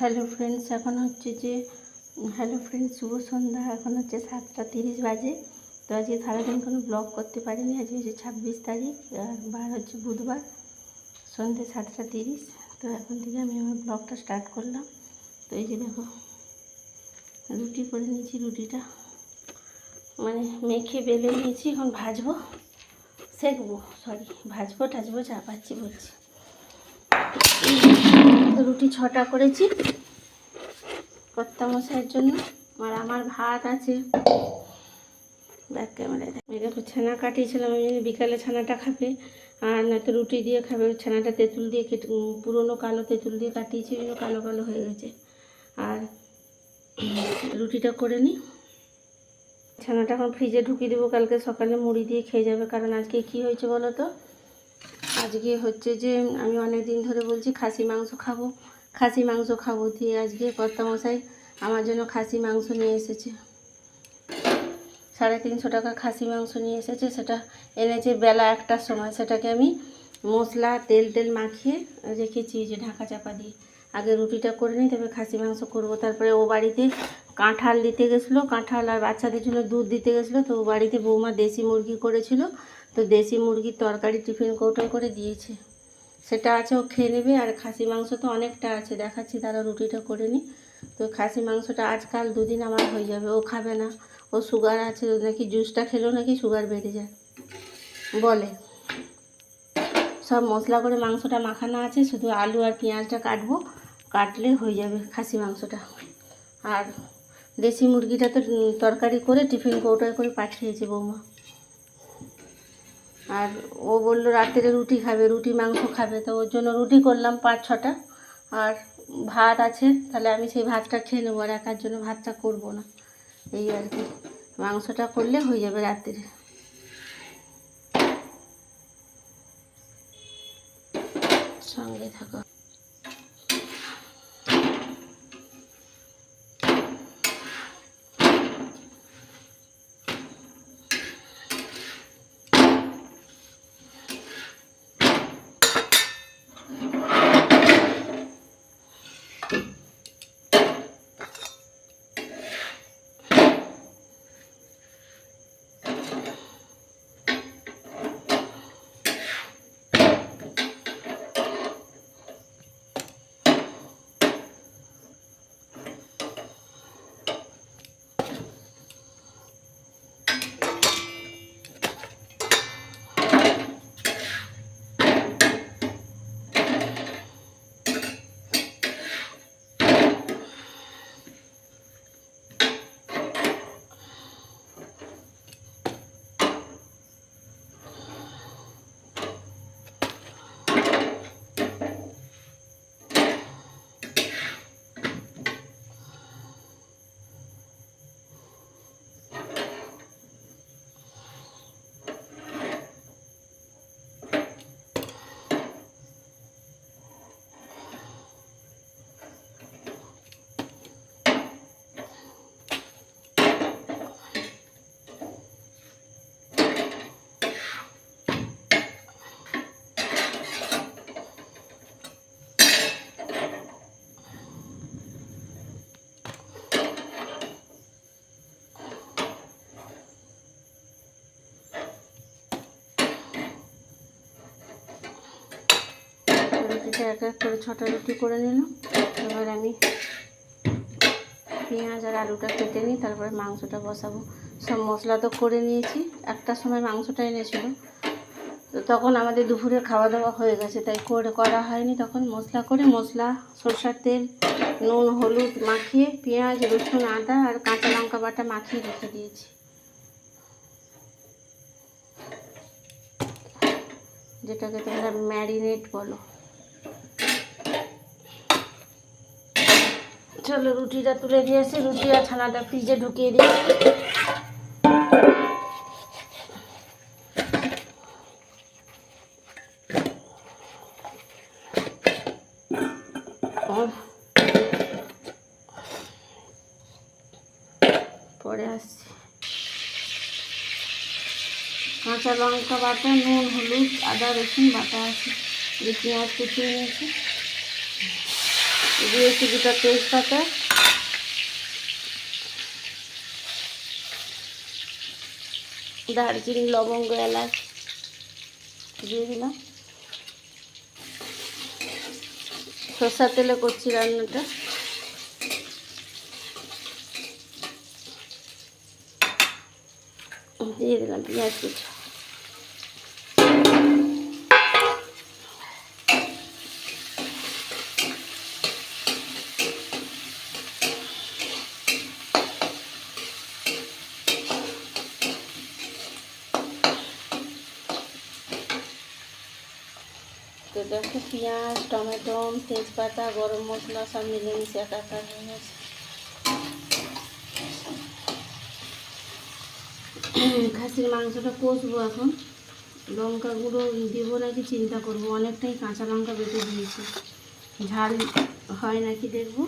Hello friends, এখন হচ্ছে যে হ্যালো ফ্রেন্ডস, শুভ সন্ধ্যা। এখন হচ্ছে 7টা 30 বাজে। তো আজকে সারাদিন কোনো ব্লগ করতে পারিনি। আজকে হচ্ছে 26 তারিখ, আর বার হচ্ছে বুধবার, সন্ধ্যে 7টা 30। তো এখন থেকে আমি আমার ব্লগটা স্টার্ট করলাম। তো এই যে দেখো, রুটি করে নিয়েছি। রুটিটা মানে মেখে বেলে নিয়েছি, এখন ভাজবো, সেঁকবো, ভাজবো টাজবো যা পাচ্ছি বলছি। তো রুটি 6টা করেছি কর্তামশাইয়ের জন্য, আর আমার ভাত আছে। ব্যাক ক্যামেরায় দেখো, ছানা কাটিয়েছিলাম আমি, বিকালে ছানাটা খাবে, আর নয়তো রুটি দিয়ে খাবে। ছানাটা তেঁতুল দিয়ে কেটে, পুরনো কালো তেঁতুল দিয়ে কাটিয়েছি, কালো কালো হয়ে গেছে। আর রুটিটা করে নিই। ছানাটা এখন ফ্রিজে ঢুকিয়ে দেবো, কালকে সকালে মুড়ি দিয়ে খেয়ে যাবে। কারণ আজকে কি হয়েছে বলো তো, আজকে হচ্ছে যে আমি অনেক দিন ধরে বলছি খাসি মাংস খাবো দিয়ে আজকে কর্তামশাই আমার জন্য খাসি মাংস নিয়ে এসেছে। 350 টাকা খাসি মাংস নিয়ে এসেছে। সেটা এনেছে বেলা 1টার সময়। সেটাকে আমি মশলা তেল মাখিয়ে রেখেছি, যে ঢাকা চাপা দিয়ে। আগে রুটিটা করে নিই, তবে খাসি মাংস করবো। তারপরে ও বাড়িতে কাঁঠাল দিতে গেছিলো, কাঁঠাল আর বাচ্চাদের জন্য দুধ দিতে গেছিলো। তো ও বাড়িতে বৌমা দেশি মুরগি করেছিল, তো দেশি মুরগির তরকারি টিফিন কৌটোয় করে দিয়েছে। সেটা আছে, ও খেয়ে নেবে। আর খাসি মাংস তো অনেকটা আছে, দেখাচ্ছি তারা রুটিটা করে নিই। তো খাসি মাংসটা আজকাল 2 দিন আমার হয়ে যাবে। ও খাবে না, ও সুগার আছে নাকি, জুসটা খেলেও নাকি সুগার বেড়ে যায় বলে। সব মশলা করে মাংসটা মাখানো আছে, শুধু আলু আর পেঁয়াজটা কাটলে হয়ে যাবে খাসি মাংসটা। আর দেশি মুরগিটা তো তরকারি করে টিফিন কৌটোয় করে পাঠিয়েছে বৌমা। আর ও বললো রাত্রে রুটি খাবে, রুটি মাংস খাবে। তো ওর জন্য রুটি করলাম 5-6টা, আর ভাত আছে, তাহলে আমি সেই ভাতটা খেয়ে নেবো। আর একার জন্য ভাতটা করবো না, এই আর কি। মাংসটা করলে হয়ে যাবে রাত্রে। সঙ্গে থাকো। রুটিটা এক এক করে 6টা রুটি করে নিলাম। এবার আমি পেঁয়াজ আর আলুটা কেটে নিই, তারপরে মাংসটা বসাবো। সব মশলা তো করে নিয়েছি, 1টার সময় মাংসটা এনেছিল। তো তখন আমাদের দুপুরে খাওয়া দাওয়া হয়ে গেছে, তাই করা হয়নি। তখন মশলা সরষের তেল, নুন হলুদ মাখিয়ে, পেঁয়াজ রসুন আদা আর কাঁচা লঙ্কা বাটা মাখিয়ে রেখে দিয়েছি, যেটাকে তোমরা ম্যারিনেট বলো। চলো রুটিটা তুলে দিয়েছি, রুটি আর ছানাটা ফ্রিজে ঢুকিয়ে দিই। পরে আসছি। কাঁচা লঙ্কা বাটা, নুন হলুদ আদা রসুন বাটা আছে, পেঁয়াজ কুচিয়ে নিয়েছি। দিয়েছি 2টা তেজপাতা, দারচিনি, লবঙ্গ, এলাচ দিয়ে দিলাম। সরষের তেলে করছি রান্নাটা। দিয়ে দিলাম পেঁয়াজ কুচি। তো দেখো পেঁয়াজ, টমেটো, তেজপাতা, গরম মশলা সব মিলেমিশে একাকার হয়ে গেছে। খাসির মাংসটা কষবো এখন। লঙ্কা গুঁড়ো দেবো নাকি চিন্তা করবো, অনেকটাই কাঁচা লঙ্কা বেটে দিয়েছি, ঝাল হয় নাকি দেখবো।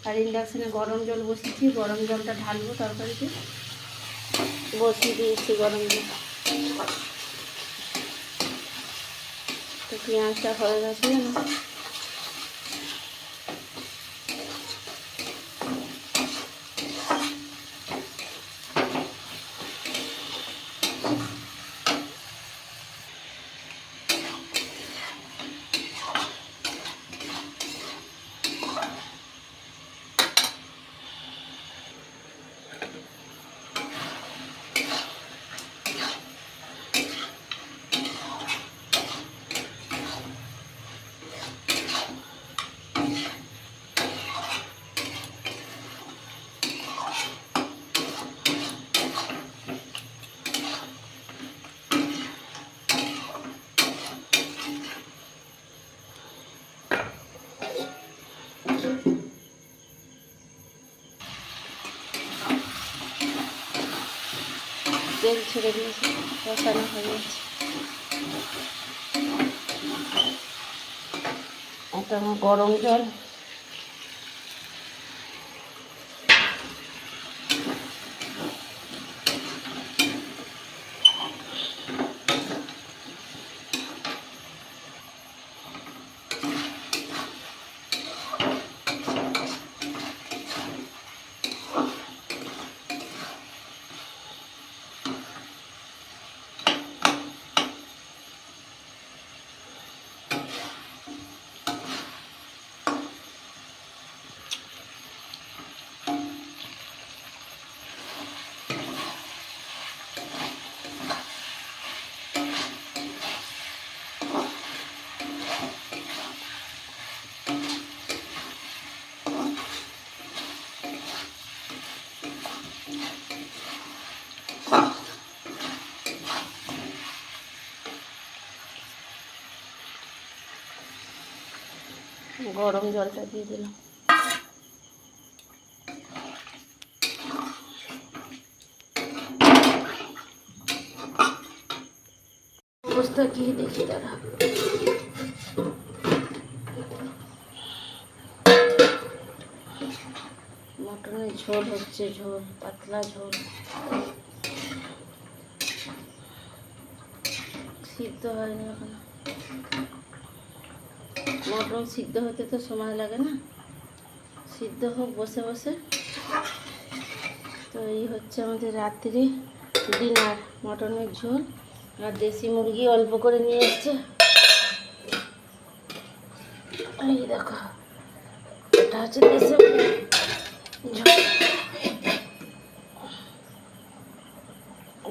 আর ইন্ডাকশানে গরম জল বসিয়েছি, গরম জলটা ঢালবো তরকারিতে, বসিয়ে দিয়েছি গরম জল। তো পেঁয়াজটা হয়ে গেছে না, তেল ছেড়ে দিয়েছি, কষানো হয়ে গেছে। এটা আমার গরম জল, গরম জলটা দিয়ে দিলাম। অবস্থা কি দেখি দাদা। মটনের ঝোল হচ্ছে, ঝোল পাতলা ঝোল, সিদ্ধ হয়নি এখন। মটন সিদ্ধ হতে তো সময় লাগে না, সিদ্ধ হোক বসে বসে। তো এই হচ্ছে আমাদের রাত্রি ডিনার, মটনের ঝোল আর দেশি মুরগি অল্প করে নিয়ে এসছে। এই দেখো, এটা হচ্ছে দেশি ঝোল,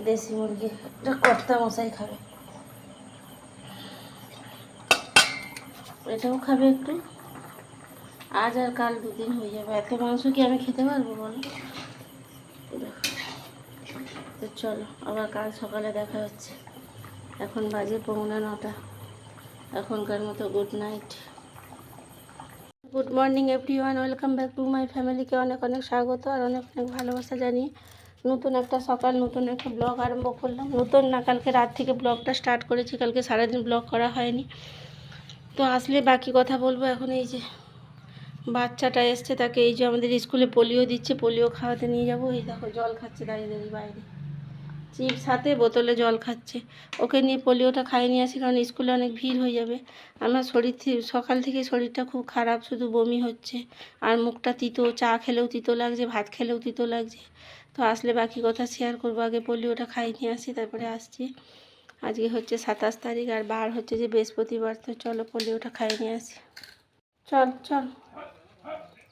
দেশি মুরগি, এটা কর্তা মশাই খাবে, এটাও খাবে একটু। আজ আর কাল 2 দিন হয়ে যাবে, এত মাংস কি আমি খেতে পারবো বলো। তো চলো আবার কাল সকালে দেখা হচ্ছে। এখন বাজে 9:45, এখনকার মতো good night. Good morning everyone, welcome back to my ফ্যামিলিকে অনেক অনেক স্বাগত আর অনেক অনেক ভালোবাসা জানিয়ে নতুন একটা সকাল, নতুন একটা ব্লগ আরম্ভ করলাম। নতুন না, কালকে রাত থেকে ব্লগটা স্টার্ট করেছি, কালকে সারাদিন ব্লগ করা হয়নি। তো আসলে বাকি কথা বলবো। এখন এই যে বাচ্চাটা এসছে, তাকে এই যে আমাদের স্কুলে পোলিও দিচ্ছে, পোলিও খাওয়াতে নিয়ে যাবো। এই দেখো জল খাচ্ছে দাঁড়িয়ে দাঁড়িয়ে বাইরে, চিপস হাতে বোতলে জল খাচ্ছে। ওকে নিয়ে পোলিওটা খাইয়ে নিয়ে আসি, কারণ স্কুলে অনেক ভিড় হয়ে যাবে। আমার সকাল থেকে শরীরটা খুব খারাপ, শুধু বমি হচ্ছে আর মুখটা তিতো, চা খেলেও তিতো লাগছে, ভাত খেলেও তিতো লাগছে। তো আসলে বাকি কথা শেয়ার করবো, আগে পোলিওটা খাইয়ে নিয়ে আসি তারপরে আসছি। আজকে হচ্ছে 27 তারিখ আর বার হচ্ছে যে বৃহস্পতিবার। তো চলো পোলিওটা খাইয়ে নিয়ে আসি। চল চল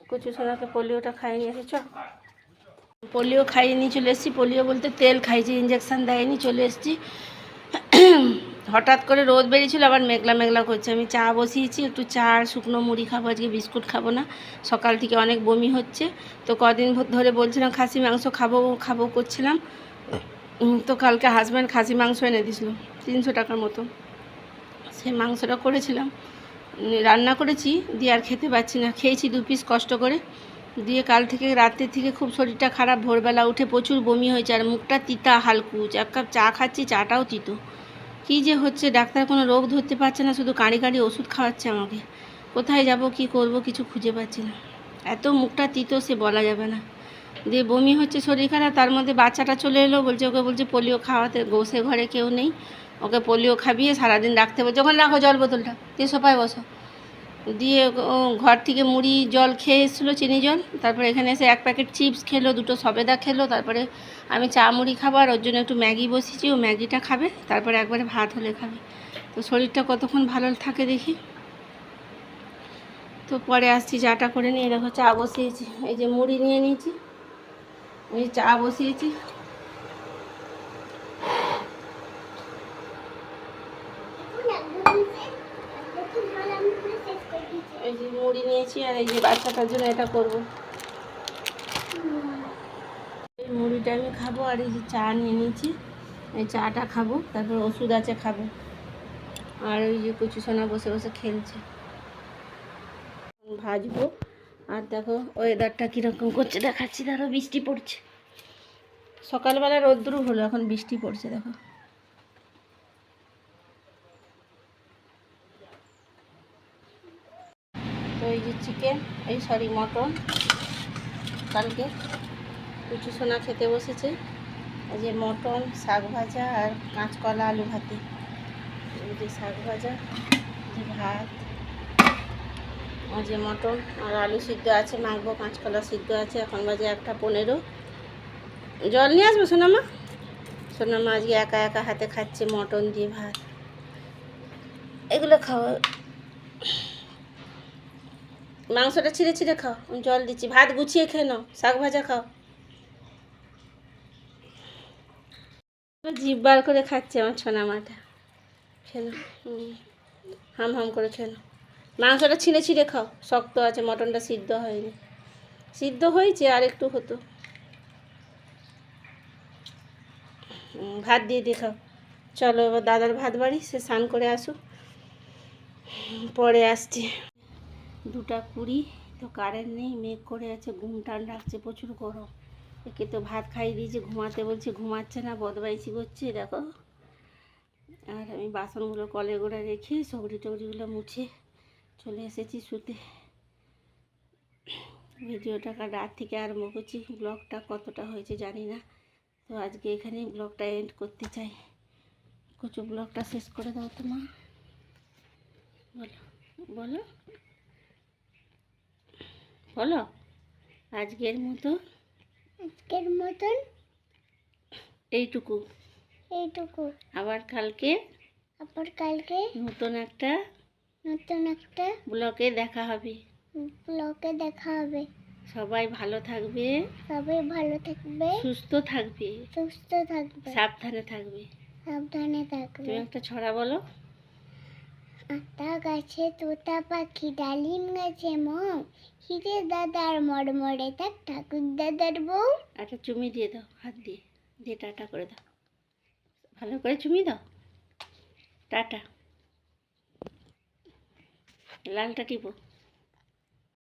কুচু সোনাকে পোলিওটা খাইয়ে নিয়ে আসি, চল। পোলিও খাইয়ে নিয়ে চলে এসেছি। পোলিও বলতে তেল খাইয়েছি, ইঞ্জেকশান দেয়নি। চলে এসেছি। হঠাৎ করে রোদ বেরিয়েছিল, আবার মেঘলা মেঘলা করছে। আমি চা বসিয়েছি, একটু চা আর শুকনো মুড়ি খাবো, আজকে বিস্কুট খাবো না। সকাল থেকে অনেক বমি হচ্ছে, তো কদিন ধরে বলছিলাম খাসি মাংস খাবো খাবো করছিলাম। তো কালকে হাজব্যান্ড খাসি মাংস এনে দিয়েছিল 300 টাকার মতো। সেই মাংসটা করেছিলাম, রান্না করেছি, দিয়ে আর খেতে পাচ্ছি না। খেয়েছি 2 পিস কষ্ট করে, দিয়ে কাল থেকে রাতের থেকে খুব শরীরটা খারাপ। ভোরবেলা উঠে প্রচুর বমি হয়েছে আর মুখটা তিতা হালকুচ। 1 কাপ চা খাচ্ছি, চাটাও তিতো। কী যে হচ্ছে, ডাক্তার কোনো রোগ ধরতে পারছে না, শুধু কাঁড়ি কাঁড়ি ওষুধ খাওয়াচ্ছে আমাকে। কোথায় যাব, কি করব, কিছু খুঁজে পাচ্ছি না। এত মুখটা তিতো সে বলা যাবে না। দিয়ে বমি হচ্ছে, শরীর খারাপ, তার মধ্যে বাচ্চাটা চলে এলো। ওকে বলছে পোলিও খাওয়াতে, গোসে ঘরে কেউ নেই, ওকে পোলিও খাবিয়ে সারাদিন রাখতে বলছে। ওখানে রাখো জল বোতলটা, দিয়ে সোফায় বসো। দিয়ে ও ঘর থেকে মুড়ি জল খেয়ে এসেছিলো, চিনি জল। তারপরে এখানে এসে 1 প্যাকেট চিপস খেলো, 2টো সবেদা খেলো। তারপরে আমি চা মুড়ি খাবো, আর ওর জন্য একটু ম্যাগি বসিয়েছি, ও ম্যাগিটা খাবে, তারপরে একবারে ভাত হলে খাবে। তো শরীরটা কতক্ষণ ভালো থাকে দেখি। তো পরে আসছি, চাটা করে নিয়ে দেখো চা বসিয়েছি। এই যে মুড়ি নিয়ে নিয়েছি, এই চা বসিয়েছি। এই যে মুড়ি নিয়েছি, আর এই যে বাচ্চাটার জন্য এটা করবো। এই মুড়িটা আমি খাবো, আর এই যে চা নিয়ে নিয়েছি, এই চাটা খাবো, তারপর ওষুধ আছে খাবো। আর ওই যে কুচু সোনা বসে বসে খেলছে। ভাজবো। আর দেখো ওয়েদারটা কীরকম করছে দেখাচ্ছি, ধরো বৃষ্টি পড়ছে। সকালবেলা রোদ্দুর হলো, এখন বৃষ্টি পড়ছে দেখো। তো এই যে চিকেন, এই সরি মটন, কালকে কুচু সোনা খেতে বসেছে। এই যে মটন, শাক ভাজা আর কাঁচকলা আলু ভাতে। এই যে শাক ভাজা, যে ভাত, আর যে মটন আর আলু সিদ্ধ আছে, মাখবো। কাঁচকলা সিদ্ধ আছে। এখন বাজে 1:15। জল নিয়ে আসবো সোনামা? সোনামা আজকে একা একা হাতে খাচ্ছে মটন দিয়ে ভাত। এগুলো খাওয়া, মাংসটা ছিঁড়ে ছিঁড়ে খাও, আমি জল দিচ্ছি। ভাত গুছিয়ে খেয়ে নাও, শাক ভাজা খাও। জিভ বার করে খাচ্ছে আমার সোনামাটা। খেলো, হাম হাম করে খেলো। মাংসটা ছিঁড়ে ছিঁড়ে খাও, শক্ত আছে। মটনটা সিদ্ধ হয়নি, সিদ্ধ হয়েছে, আর একটু হতো। ভাত দিয়ে দিয়ে খাও। চলো এবার দাদার ভাত বাড়ি, সে স্নান করে আসুক, পরে আসছি। 2:20। তো কারেন্ট নেই, মেঘ করে আছে, ঘুম টান ডাকছে, প্রচুর গরম। একে তো ভাত খাইয়ে দিয়েছি, ঘুমাতে বলছি, ঘুমাচ্ছে না, বদমাইশি করছে দেখো। আর আমি বাসনগুলো কলে করে রেখে সবজি টবজিগুলো মুছে চলে এসেছি শুতে। ভিডিওটা রাত থেকে আরম্ভ করছি, ব্লগটা কতটা হয়েছে জানি না। তো আজকে এখানেই ব্লগটা এন্ড করতে চাই। কুচু ব্লগটা শেষ করে দাও তো মা, বলো বলো বলো। আজকের মতন এইটুকু। আবার কালকে নতুন একটা ব্লগে দেখা হবে। সবাই ভালো থাকবে, সুস্থ থাকবে, সাবধানে থাকবে। তুমি একটা ছড়া বলো। আতা গাছে তোতা পাখি, ডালিম গাছে মৌ, হিরে দাদার মরমরে তাক ঠাকুর দাদার বউ। একটা চুমি দিয়ে দাও, হাত দিয়ে দিয়ে টাটা করে দাও, ভালো করে চুমি দাও, টাটা। লালটা টিপো।